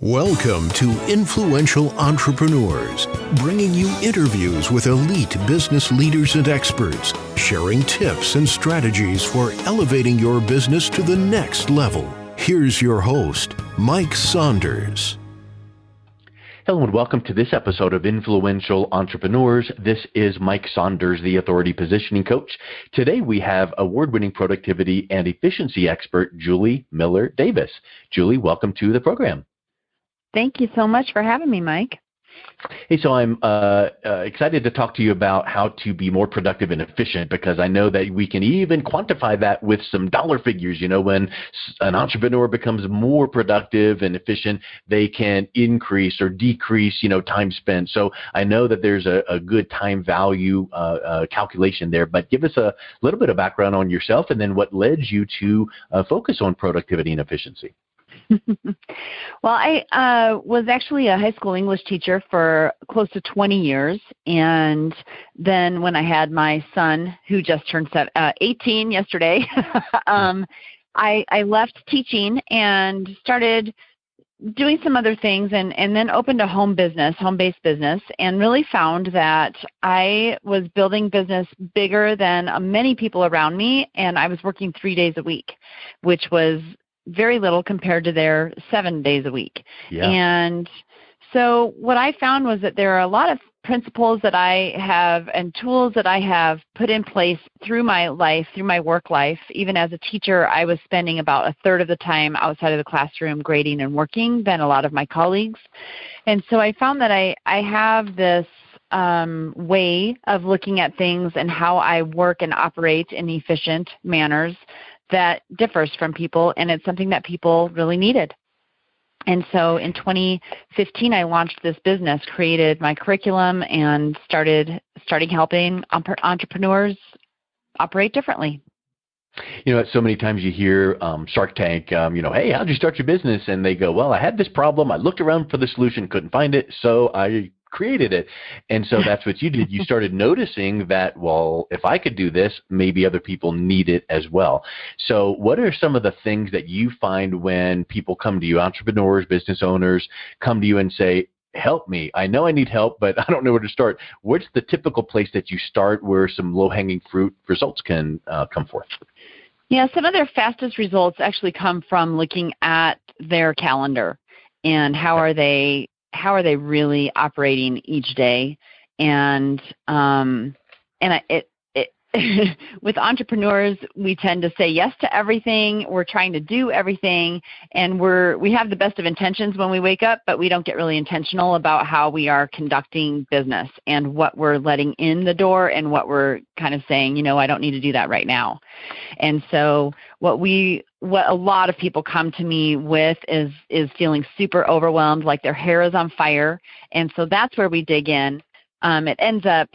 Welcome to Influential Entrepreneurs, bringing you interviews with elite business leaders and experts, sharing tips and strategies for elevating your business to the next level. Here's your host, Mike Saunders. Hello and welcome to this episode of Influential Entrepreneurs. This is Mike Saunders, the Authority Positioning Coach. Today we have award-winning productivity and efficiency expert, Julie Miller-Davis. Julie, welcome to the program. Thank you so much for having me, Mike. Hey, so I'm excited to talk to you about how to be more productive and efficient, because I know that we can even quantify that with some dollar figures. You know, when an entrepreneur becomes more productive and efficient, they can increase or decrease, time spent. So I know that there's a good time value calculation there, but give us a little bit of background on yourself and then what led you to focus on productivity and efficiency. Well, I was actually a high school English teacher for close to 20 years. And then when I had my son, who just turned 18 yesterday, I left teaching and started doing some other things and then opened a home-based business, and really found that I was building business bigger than many people around me. And I was working 3 days a week, which was very little compared to their 7 days a week. Yeah. And so what I found was that there are a lot of principles that I have and tools that I have put in place through my life, through my work life. Even as a teacher, I was spending about a third of the time outside of the classroom grading and working than a lot of my colleagues. And so I found that I have this way of looking at things and how I work and operate in efficient manners that differs from people, and it's something that people really needed. And so in 2015, I launched this business, created my curriculum, and started helping entrepreneurs operate differently. So many times you hear Shark Tank, hey, how'd you start your business? And they go, well, I had this problem. I looked around for the solution, couldn't find it, so I created it. And so that's what you did. You started noticing that, well, if I could do this, maybe other people need it as well. So what are some of the things that you find when people come to you, entrepreneurs, business owners, come to you and say, help me. I know I need help, but I don't know where to start. What's the typical place that you start where some low-hanging fruit results can come forth? Yeah, some of their fastest results actually come from looking at their calendar and how are they really operating each day. And with entrepreneurs, we tend to say yes to everything. We're trying to do everything, and we have the best of intentions when we wake up, but we don't get really intentional about how we are conducting business and what we're letting in the door and what we're kind of saying, I don't need to do that right now. And so what a lot of people come to me with is feeling super overwhelmed, like their hair is on fire. And so that's where we dig in. It ends up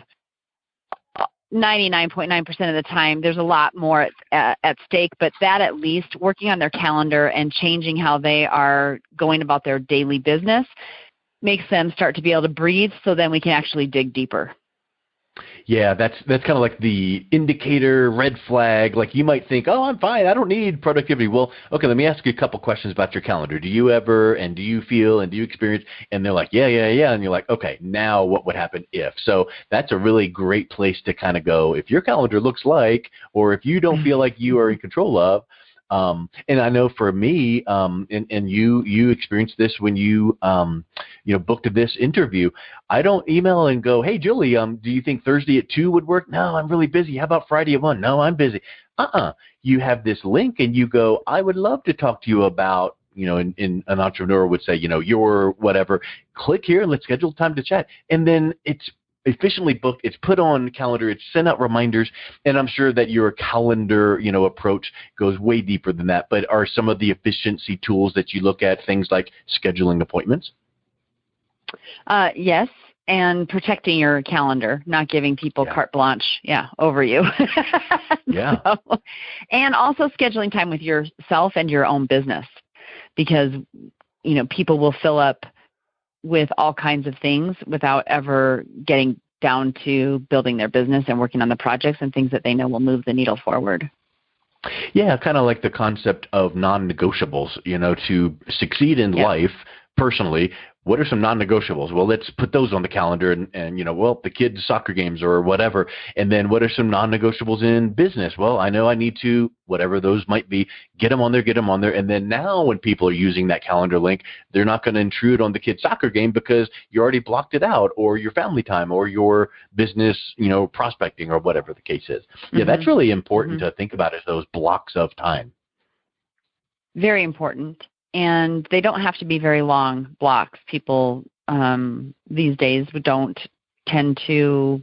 99.9% of the time, there's a lot more at stake, but that at least working on their calendar and changing how they are going about their daily business makes them start to be able to breathe, so then we can actually dig deeper. Yeah, that's kind of like the indicator, red flag. Like you might think, oh, I'm fine, I don't need productivity. Well, okay, let me ask you a couple questions about your calendar. Do you ever, and do you feel, and do you experience? And they're like, yeah. And you're like, okay, now what would happen if? So that's a really great place to kind of go, if your calendar looks like, or if you don't feel like you are in control of. And I know for me, and you experienced this when you booked this interview. I don't email and go, hey, Julie, do you think Thursday at 2 would work? No, I'm really busy. How about Friday at 1? No, I'm busy. You have this link and you go, I would love to talk to you about, in an entrepreneur would say, your whatever, click here, let's schedule time to chat. And then it's efficiently booked, it's put on calendar, it's sent out reminders, and I'm sure that your calendar, approach goes way deeper than that. But are some of the efficiency tools that you look at things like scheduling appointments? Yes, and protecting your calendar, not giving people carte blanche, over you. Yeah. So, and also scheduling time with yourself and your own business, because, people will fill up with all kinds of things without ever getting down to building their business and working on the projects and things that they know will move the needle forward. Yeah, kind of like the concept of non-negotiables, to succeed in life, personally, what are some non-negotiables? Well, let's put those on the calendar and the kids' soccer games or whatever. And then what are some non-negotiables in business? Well, I know I need to, whatever those might be, get them on there. And then now when people are using that calendar link, they're not going to intrude on the kids' soccer game because you already blocked it out, or your family time, or your business, prospecting, or whatever the case is. Yeah, that's really important to think about, is those blocks of time. Very important. And they don't have to be very long blocks. People these days don't tend to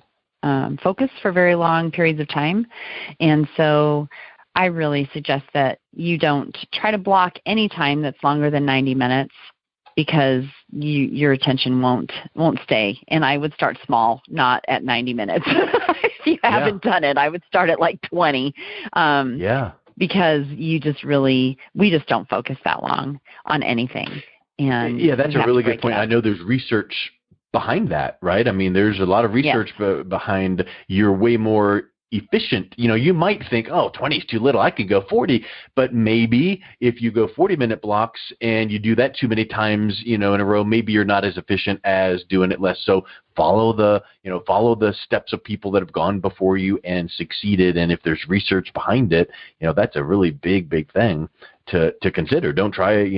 focus for very long periods of time. And so I really suggest that you don't try to block any time that's longer than 90 minutes, because your attention won't stay. And I would start small, not at 90 minutes. If you haven't done it, I would start at like 20. Because we just don't focus that long on anything. And that's a really good point. I know there's research behind that, right? I mean, there's a lot of research behind you're way more efficient. You might think, 20 is too little, I could go 40. But maybe if you go 40-minute blocks and you do that too many times, in a row, maybe you're not as efficient as doing it less. So follow the steps of people that have gone before you and succeeded. And if there's research behind it, that's a really big thing to consider. Don't try,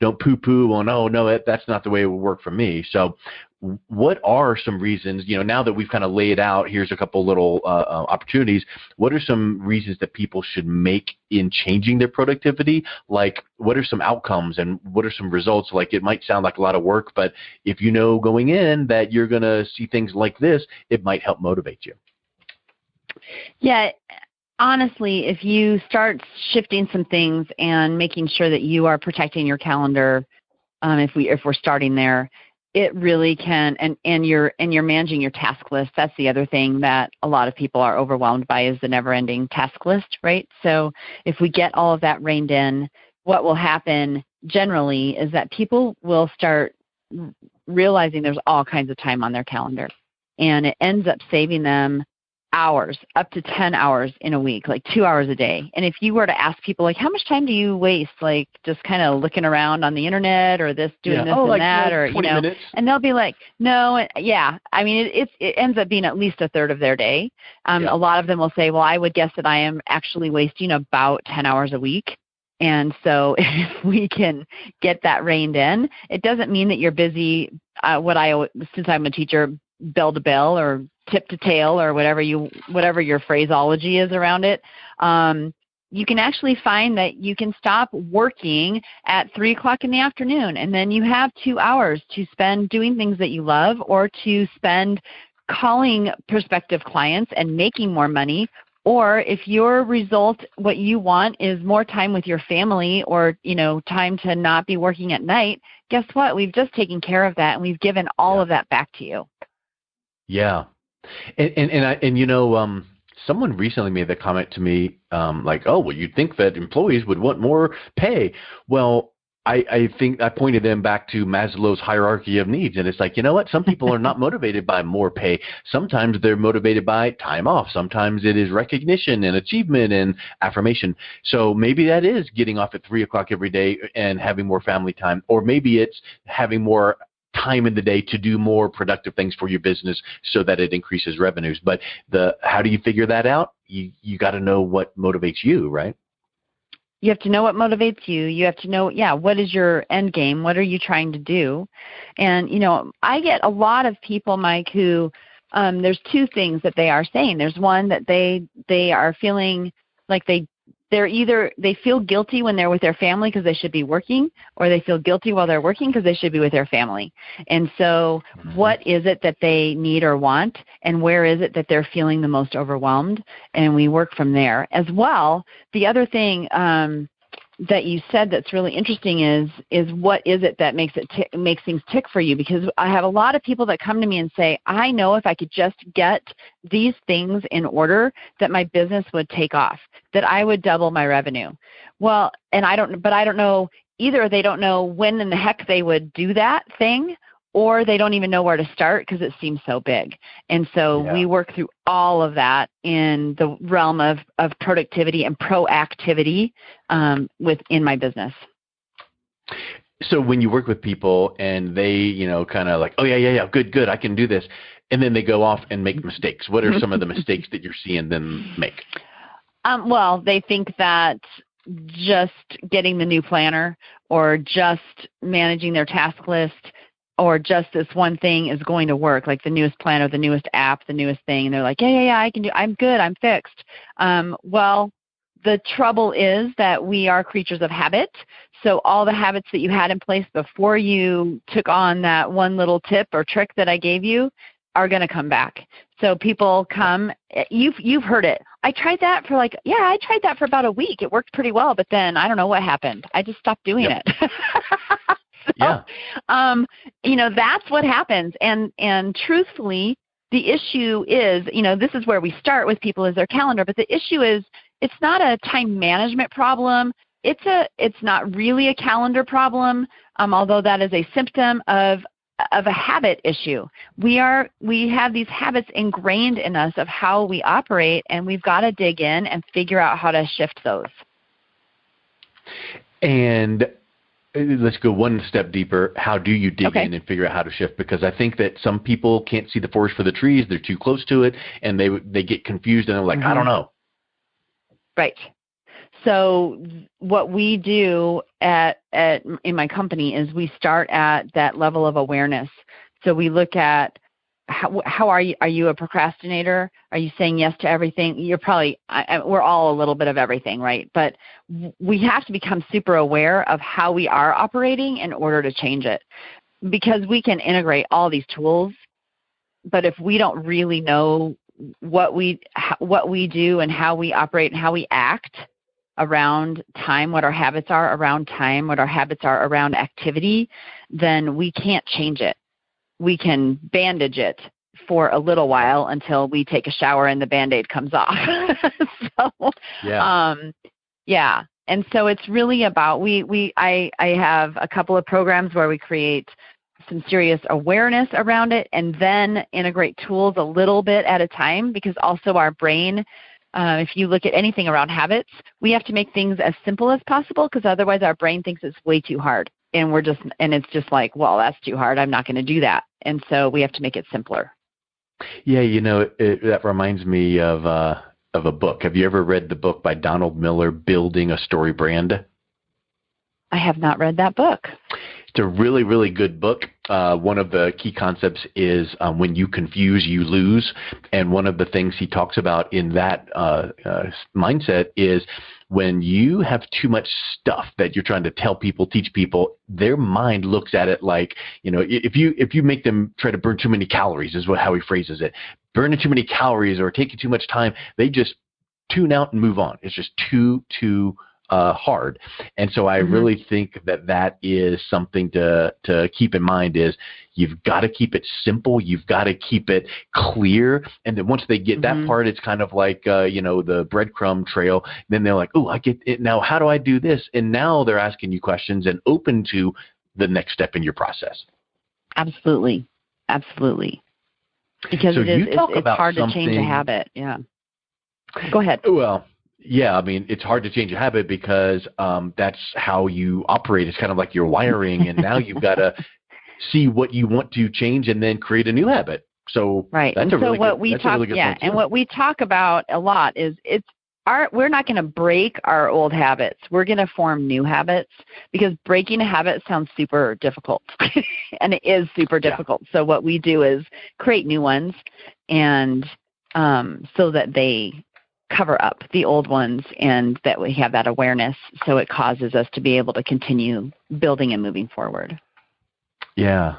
don't poo-poo on, no, that's not the way it would work for me. So what are some reasons, now that we've kind of laid out, here's a couple little opportunities, what are some reasons that people should make in changing their productivity? Like, what are some outcomes and what are some results? Like, it might sound like a lot of work, but if you know going in that you're going to see things like this, it might help motivate you. Yeah. Honestly, if you start shifting some things and making sure that you are protecting your calendar, if we're starting there, it really can, and you're managing your task list. That's the other thing that a lot of people are overwhelmed by, is the never-ending task list, right? So if we get all of that reined in, what will happen generally is that people will start realizing there's all kinds of time on their calendar, and it ends up saving them hours, up to 10 hours in a week, like 2 hours a day. And if you were to ask people, like, how much time do you waste, like, just kind of looking around on the internet, or doing this and that, or 20 minutes. And they'll be like, no, I mean, it ends up being at least a third of their day. A lot of them will say, well, I would guess that I am actually wasting about 10 hours a week. And so if we can get that reined in, it doesn't mean that you're busy, since I'm a teacher, bell to bell or tip to tail, or whatever your phraseology is around it. You can actually find that you can stop working at 3:00 in the afternoon, and then you have 2 hours to spend doing things that you love, or to spend calling prospective clients and making more money. Or if your result, what you want, is more time with your family, or time to not be working at night, guess what? We've just taken care of that, and we've given all of that back to you. Yeah. And someone recently made the comment to me, like, oh, well, you'd think that employees would want more pay. Well, I think I pointed them back to Maslow's hierarchy of needs. And it's like, you know what? Some people are not motivated by more pay. Sometimes they're motivated by time off. Sometimes it is recognition and achievement and affirmation. So maybe that is getting off at 3:00 every day and having more family time. Or maybe it's having more time in the day to do more productive things for your business so that it increases revenues. But how do you figure that out? You got to know what motivates you, right? You have to know what motivates you. You have to know, what is your end game? What are you trying to do? And, I get a lot of people, Mike, who there's two things that they are saying. There's one that they are feeling like they feel guilty when they're with their family because they should be working, or they feel guilty while they're working because they should be with their family. And so what is it that they need or want, and where is it that they're feeling the most overwhelmed? And we work from there. As well, the other thing that you said that's really interesting is what is it that makes things tick for you? Because I have a lot of people that come to me and say, I know if I could just get these things in order, that my business would take off, that I would double my revenue. Well, and I don't know, either they don't know when in the heck they would do that thing, or they don't even know where to start because it seems so big. And so we work through all of that in the realm of productivity and proactivity within my business. So when you work with people and they, kind of like, oh, yeah, good, I can do this. And then they go off and make mistakes. What are some of the mistakes that you're seeing them make? Well, they think that just getting the new planner or just managing their task list or just this one thing is going to work, like the newest planner, the newest app, the newest thing. And they're like, yeah, I can do, I'm good, I'm fixed. Well, the trouble is that we are creatures of habit. So all the habits that you had in place before you took on that one little tip or trick that I gave you are going to come back. So people come, you've heard it. I tried that for about a week. It worked pretty well, but then I don't know what happened. I just stopped doing it. So, that's what happens. And truthfully, the issue is, this is where we start with people is their calendar, but the issue is it's not a time management problem. It's not really a calendar problem, although that is a symptom of a habit issue. We have these habits ingrained in us of how we operate, and we've got to dig in and figure out how to shift those. And let's go one step deeper. How do you dig in and figure out how to shift? Because I think that some people can't see the forest for the trees. They're too close to it, and they get confused, and they're like, I don't know. Right. So what we do in my company is we start at that level of awareness. So we look at how are you a procrastinator? Are you saying yes to everything? You're probably, we're all a little bit of everything, right? But we have to become super aware of how we are operating in order to change it, because we can integrate all these tools, but if we don't really know what we do and how we operate and how we act around time, what our habits are around time, what our habits are around activity, then we can't change it. We can bandage it for a little while until we take a shower and the Band-Aid comes off. And so it's really about, I have a couple of programs where we create some serious awareness around it and then integrate tools a little bit at a time, because also our brain, if you look at anything around habits, we have to make things as simple as possible, because otherwise our brain thinks it's way too hard. And it's just like, well, that's too hard. I'm not going to do that. And so we have to make it simpler. Yeah, that reminds me of a book. Have you ever read the book by Donald Miller, Building a Story Brand? I have not read that book. It's a really, really good book. One of the key concepts is when you confuse, you lose. And one of the things he talks about in that mindset is when you have too much stuff that you're trying to tell people, teach people, their mind looks at it like, if you make them try to burn too many calories is how he phrases it. Burning too many calories or taking too much time, they just tune out and move on. It's just too hard. And so I really think that is something to keep in mind is you've got to keep it simple. You've got to keep it clear. And then once they get that part, it's kind of like, the breadcrumb trail. Then they're like, oh, I get it. Now, how do I do this? And now they're asking you questions and open to the next step in your process. Absolutely. Because it's hard to change a habit. Yeah. Go ahead. Well, yeah, I mean, it's hard to change a habit because that's how you operate. It's kind of like your wiring, and now you've got to see what you want to change and then create a new habit. So right. That's and a so really what good, we that's talk, a really good point too. And what we talk about a lot is we're not going to break our old habits. We're going to form new habits, because breaking a habit sounds super difficult, and it is super difficult. So what we do is create new ones, and so that they cover up the old ones and that we have that awareness, so it causes us to be able to continue building and moving forward. Yeah.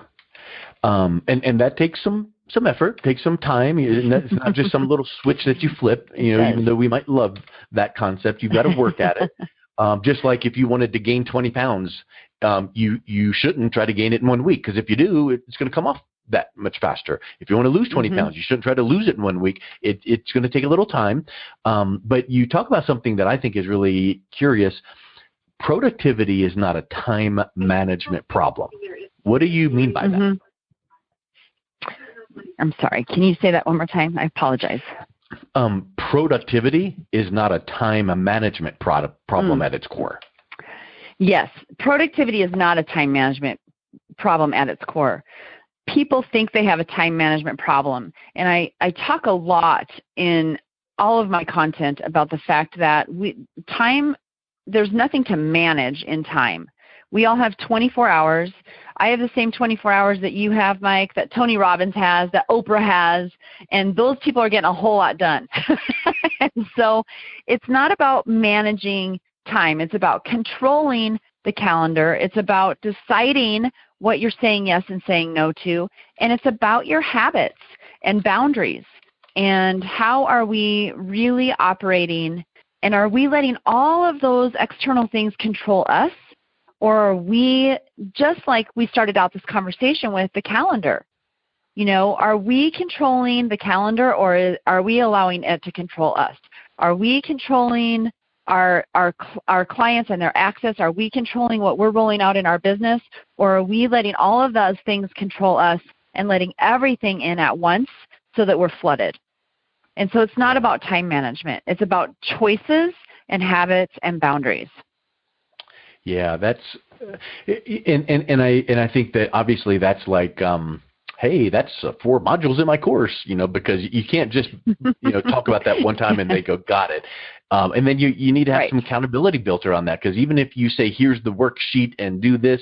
And that takes some effort, takes some time. It's not just some little switch that you flip, even though we might love that concept, you've got to work at it. Just like if you wanted to gain 20 pounds, you shouldn't try to gain it in 1 week, because if you do, it's going to come off that much faster. If you want to lose 20 pounds, you shouldn't try to lose it in 1 week. It's going to take a little time. But you talk about something that I think is really curious. Productivity is not a time management problem. What do you mean by that? I'm sorry. Can you say that one more time? I apologize. Productivity is not a time management problem at its core. Yes, productivity is not a time management problem at its core. People think they have a time management problem. And I talk a lot in all of my content about the fact that there's nothing to manage in time. We all have 24 hours. I have the same 24 hours that you have, Mike, that Tony Robbins has, that Oprah has, and those people are getting a whole lot done. And so it's not about managing time. It's about controlling the calendar. It's about deciding what you're saying yes and saying no to, and it's about your habits and boundaries and how are we really operating, and are we letting all of those external things control us, or are we, just like we started out this conversation with, the calendar? Are we controlling the calendar, or are we allowing it to control us? Are we controlling our clients and their access? Are we controlling what we're rolling out in our business, or are we letting all of those things control us and letting everything in at once so that we're flooded? And so it's not about time management. It's about choices and habits and boundaries. Yeah, that's and I think that obviously that's like hey, that's 4 modules in my course, because you can't just talk about that one time and they go, got it. And then you need to have some accountability built around that, because even if you say, here's the worksheet and do this,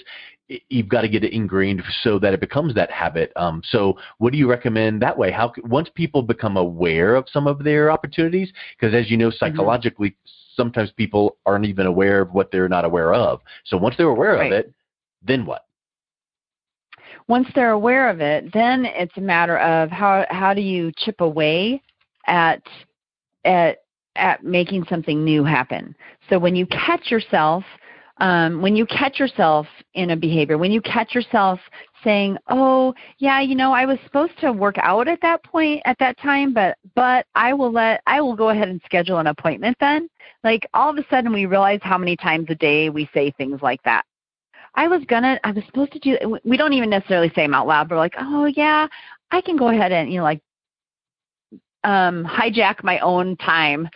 you've got to get it ingrained so that it becomes that habit. So what do you recommend that way? Once people become aware of some of their opportunities, because as you know, psychologically, sometimes people aren't even aware of what they're not aware of. So once they're aware of it, then what? Once they're aware of it, then it's a matter of how do you chip away at making something new happen. So when you catch yourself in a behavior, when you catch yourself saying, oh, yeah, I was supposed to work out at that point, at that time, but I will go ahead and schedule an appointment then. Like, all of a sudden we realize how many times a day we say things like that. I was supposed to do, we don't even necessarily say them out loud, but we're like, oh yeah, I can go ahead and, hijack my own time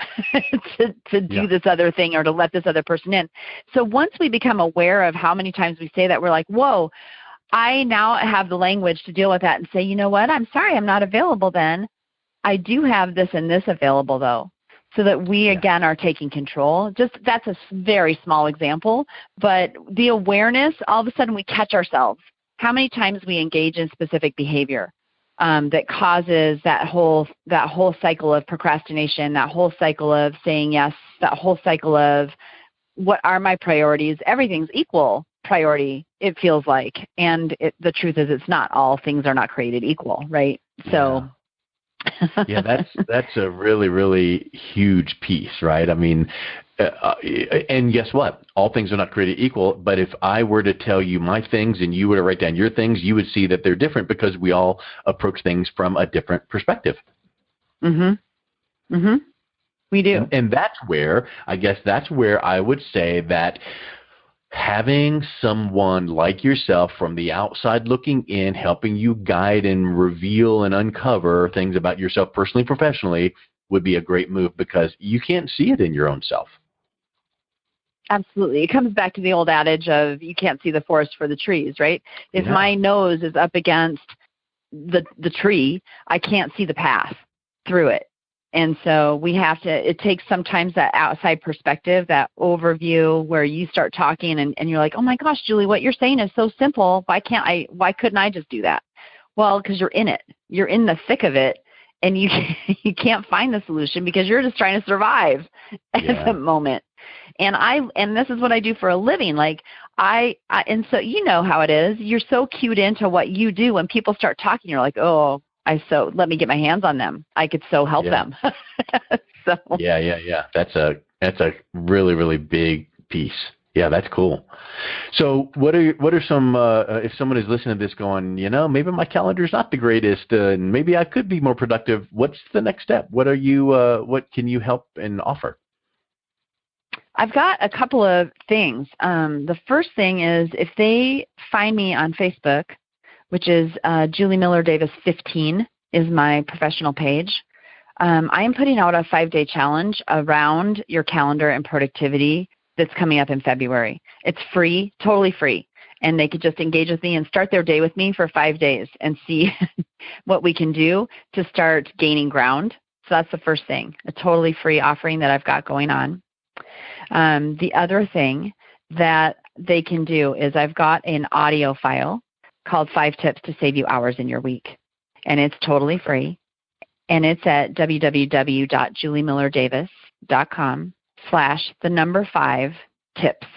to do this other thing, or to let this other person in. So once we become aware of how many times we say that, we're like, whoa, I now have the language to deal with that and say, you know what, I'm sorry, I'm not available then. I do have this and this available though. So that we, again, are taking control. That's a very small example, but the awareness, all of a sudden we catch ourselves. How many times we engage in specific behavior that causes that whole cycle of procrastination, that whole cycle of saying yes, that whole cycle of what are my priorities? Everything's equal priority, it feels like. And the truth is, it's not. All things are not created equal, right? So. Yeah, that's a really, really huge piece, right? I mean, and guess what? All things are not created equal, but if I were to tell you my things and you were to write down your things, you would see that they're different, because we all approach things from a different perspective. We do. And that's where I would say that having someone like yourself from the outside looking in, helping you guide and reveal and uncover things about yourself personally, professionally, would be a great move, because you can't see it in your own self. Absolutely. It comes back to the old adage of you can't see the forest for the trees, right? If my nose is up against the tree, I can't see the path through it. And so it takes sometimes that outside perspective, that overview, where you start talking and you're like, oh my gosh, Julie, what you're saying is so simple. Why couldn't I just do that? Well, because you're in it. You're in the thick of it, and you can't find the solution because you're just trying to survive at the moment. And this is what I do for a living. Like and so you know how it is. You're so cued into what you do. When people start talking, you're like, oh, let me get my hands on them. I could so help them. So. Yeah. That's a really, really big piece. Yeah, that's cool. So what are some, if someone is listening to this going, maybe my calendar's not the greatest, and maybe I could be more productive, what's the next step? What can you help and offer? I've got a couple of things. The first thing is, if they find me on Facebook, which is Julie Miller Davis 15 is my professional page. I am putting out a 5-day challenge around your calendar and productivity that's coming up in February. It's free, totally free. And they could just engage with me and start their day with me for 5 days and see what we can do to start gaining ground. So that's the first thing, a totally free offering that I've got going on. The other thing that they can do is I've got an audio file called 5 Tips to Save You Hours in Your Week. And it's totally free. And it's at www.juliemillerdavis.com/5tips.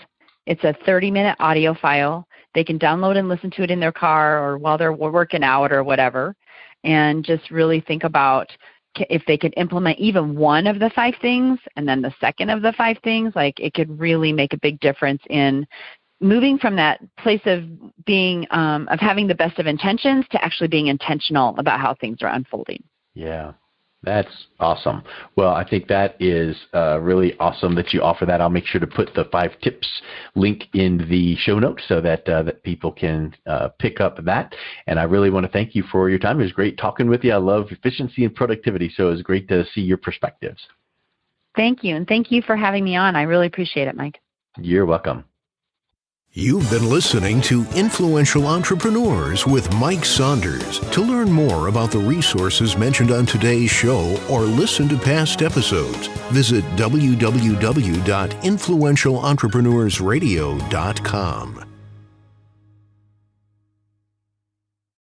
It's a 30-minute audio file. They can download and listen to it in their car or while they're working out or whatever, and just really think about if they could implement even one of the 5 things and then the second of the 5 things, like it could really make a big difference in moving from that place of being of having the best of intentions to actually being intentional about how things are unfolding. Yeah. That's awesome. Well, I think that is really awesome that you offer that. I'll make sure to put the 5 tips link in the show notes so that that people can pick up that. And I really want to thank you for your time. It was great talking with you. I love efficiency and productivity, so it was great to see your perspectives. Thank you, and thank you for having me on. I really appreciate it, Mike. You're welcome. You've been listening to Influential Entrepreneurs with Mike Saunders. To learn more about the resources mentioned on today's show or listen to past episodes, visit www.influentialentrepreneurssradio.com.